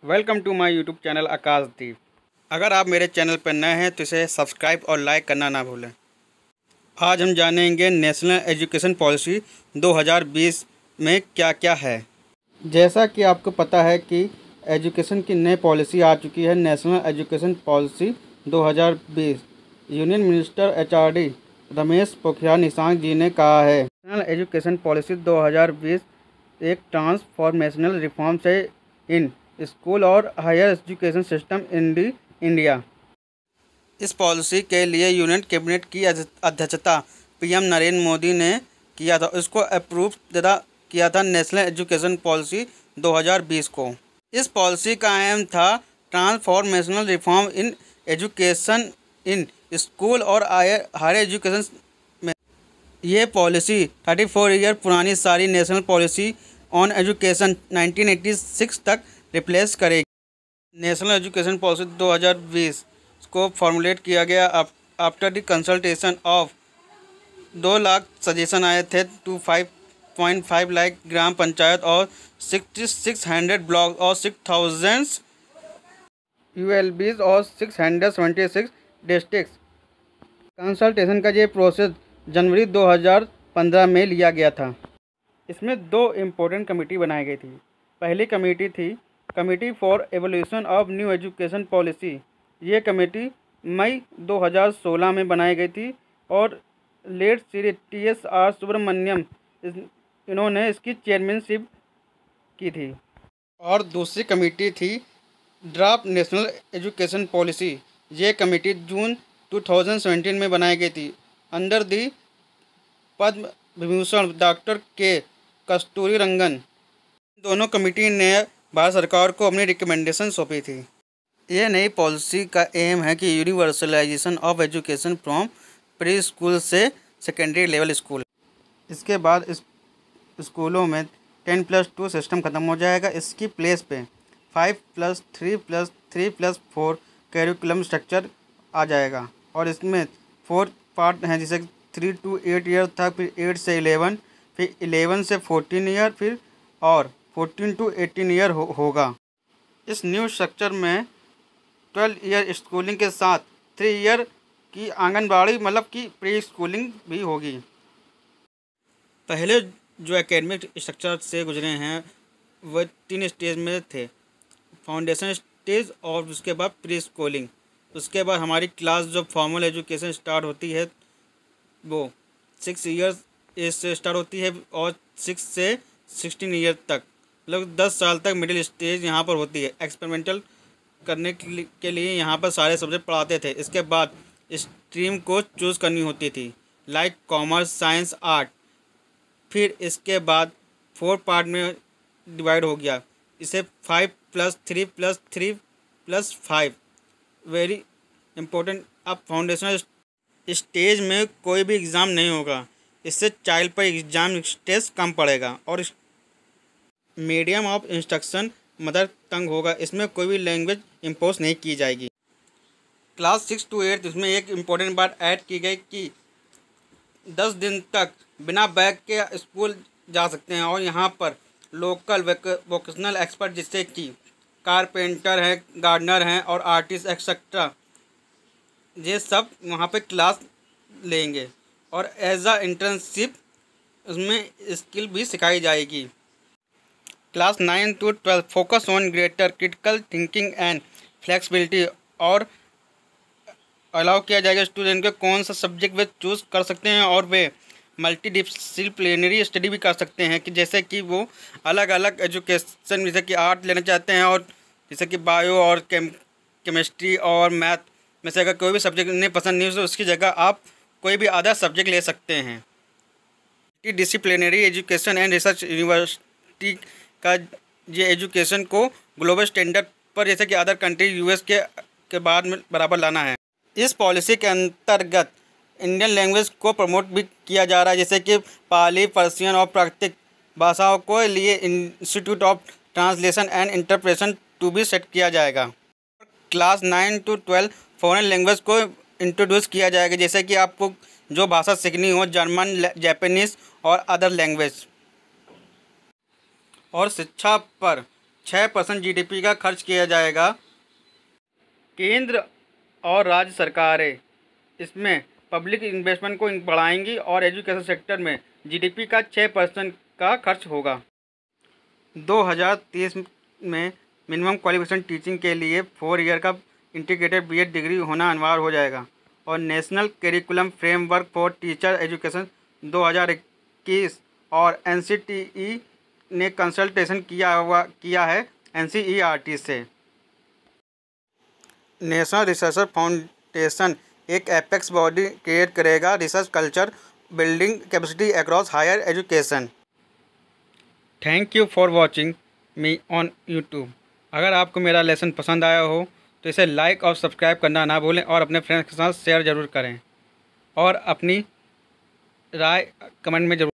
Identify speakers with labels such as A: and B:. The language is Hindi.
A: Welcome to my YouTube channel Akashdeep. अगर आप मेरे चैनल पर नए हैं तो इसे सब्सक्राइब और लाइक करना ना भूलें। आज हम जानेंगे नेशनल एजुकेशन पॉलिसी 2020 में क्या क्या है। जैसा कि आपको पता है कि एजुकेशन की नई पॉलिसी आ चुकी है, national education policy 2020। Union minister HRD Ramesh Pokhriyal Nishank ji ने कहा है, नेशनल एजुकेशन पॉलिसी 2020 एक ट्रांसफॉर्मेशनल रिफॉर्म्स है इन स्कूल और हायर एजुकेशन सिस्टम इंडिया। इस पॉलिसी के लिए यूनियन कैबिनेट की अध्यक्षता पीएम नरेंद्र मोदी ने किया था। इसको अप्रूव किया था नेशनल एजुकेशन पॉलिसी 2020 को। इस पॉलिसी का एम था transformational reform in education in school और हायर एजुकेशन में। ये पॉलिसी 34 ईयर पुरानी सारी नेशनल पॉलिसी ऑन एजुकेशन 1986 तक रिप्लेस करेगी। नेशनल एजुकेशन पॉलिसी 2020 को फॉर्मुलेट किया गया after the consultation of 2 lakh suggestion आए थे टू 5.5 लाख ग्राम पंचायत और 6600 ब्लॉक और 6000 ULBs और 676 डिस्ट्रिक्ट्स। कंसल्टेशन का ये प्रोसेस जनवरी 2015 में लिया गया था। इसमें 2 इम्पोर्टेंट कमेटी बनाई गई थी। पहली कमेटी थी committee for evolution of new education policy. ये कमेटी मई 2016 में बनाई गई थी और लेट श्री TSR सुब्रमण्यम इन्होंने इसकी चेयरमैनशिप की थी। और दूसरी कमेटी थी ड्राफ्ट नेशनल एजुकेशन पॉलिसी। ये कमेटी जून 2017 में बनाई गई थी under the Padma Vibhushan doctor के कस्तूरी रंगन। दोनों कमेटी ने भारत सरकार को अपनी रिकमेंडेशन सौंपी थी। ये नई पॉलिसी का एम है कि universalization of education from pre school से सेकेंडरी लेवल स्कूल। इसके बाद इस स्कूलों में 10+2 सिस्टम ख़त्म हो जाएगा। इसकी प्लेस पे 5+3+3+4 कैरिकुलम स्ट्रक्चर आ जाएगा और इसमें 4 पार्ट हैं, जैसे 3 to 8 ईयर था, फिर 8 से 11, फिर 11 से 14 ईयर, फिर और 14 to 18 ईयर होगा। इस न्यू स्ट्रक्चर में 12 ईयर स्कूलिंग के साथ 3 ईयर की आंगनबाड़ी मतलब कि प्री स्कूलिंग भी होगी। पहले जो एकेडमिक स्ट्रक्चर से गुजरे हैं वह 3 स्टेज में थे, फाउंडेशन स्टेज और उसके बाद प्री स्कूलिंग। उसके बाद हमारी क्लास जो फॉर्मल एजुकेशन स्टार्ट होती है वो 6 ईयर्स एज से स्टार्ट होती है और 6 से 16 ईयर तक, मतलब 10 साल तक मिडिल स्टेज यहाँ पर होती है। एक्सपेरिमेंटल करने के लिए यहाँ पर सारे सब्जेक्ट पढ़ाते थे। इसके बाद स्ट्रीम को चूज़ करनी होती थी, लाइक कॉमर्स, साइंस, आर्ट। फिर इसके बाद 4 पार्ट में डिवाइड हो गया। इसे 5+3+3+5 वेरी इम्पोर्टेंट। अब फाउंडेशनल स्टेज में कोई भी एग्ज़ाम नहीं होगा। इससे चाइल्ड पर एग्ज़ाम स्ट्रेस कम पड़ेगा और medium of instruction mother tongue होगा। इसमें कोई भी लैंग्वेज इम्पोज नहीं की जाएगी। क्लास 6 to 8 इसमें एक इम्पोर्टेंट बात ऐड की गई कि 10 दिन तक बिना बैग के स्कूल जा सकते हैं और यहाँ पर लोकल वोकेशनल एक्सपर्ट जैसे कि कारपेंटर हैं, गार्डनर हैं और आर्टिस्ट एक्सेट्रा, ये सब वहाँ पे क्लास लेंगे और एज अ इंटर्नशिप उसमें स्किल भी सिखाई जाएगी। Class 9 to 12 focus on greater critical thinking and flexibility और अलाउ किया जाएगा स्टूडेंट को कौन सा सब्जेक्ट वे चूज़ कर सकते हैं और वे मल्टीडिसिप्लिनरी स्टडी भी कर सकते हैं, कि जैसे कि वो अलग अलग एजुकेशन, जैसे कि आर्ट लेना चाहते हैं और जैसे कि बायो और केमिस्ट्री और मैथ में से अगर कोई भी सब्जेक्ट उन्हें पसंद नहीं हो तो उसकी जगह आप कोई भी अदर सब्जेक्ट ले सकते हैं। Disciplinary education and research university का ये एजुकेशन को ग्लोबल स्टैंडर्ड पर जैसे कि अदर कंट्री US के बाद में बराबर लाना है। इस पॉलिसी के अंतर्गत इंडियन लैंग्वेज को प्रमोट भी किया जा रहा है, जैसे कि पाली, पर्शियन और प्राकृतिक भाषाओं को लिए institute of translation and interpretation too भी सेट किया जाएगा। क्लास 9 to 12 फॉरेन लैंग्वेज को इंट्रोड्यूस किया जाएगा, जैसे कि आपको जो भाषा सीखनी हो, जर्मन, जापानीज़ और अदर लैंग्वेज। और शिक्षा पर 6% GDP का खर्च किया जाएगा। केंद्र और राज्य सरकारें इसमें पब्लिक इन्वेस्टमेंट को बढ़ाएंगी और एजुकेशन सेक्टर में GDP का 6% का खर्च होगा। 2030 में मिनिमम क्वालिफिकेशन टीचिंग के लिए 4 ईयर का इंटीग्रेटेड B.Ed डिग्री होना अनिवार्य हो जाएगा। और national curriculum framework for teacher education 2021 और NCTE ने कंसल्टेशन किया है NCERT से। नेशनल रिसर्च फाउंडेशन एक एपेक्स बॉडी क्रिएट करेगा research culture building capacity across higher education. Thank you for watching me on YouTube. अगर आपको मेरा लेसन पसंद आया हो तो इसे लाइक और सब्सक्राइब करना ना भूलें और अपने फ्रेंड्स के साथ शेयर ज़रूर करें और अपनी राय कमेंट में ज़रूर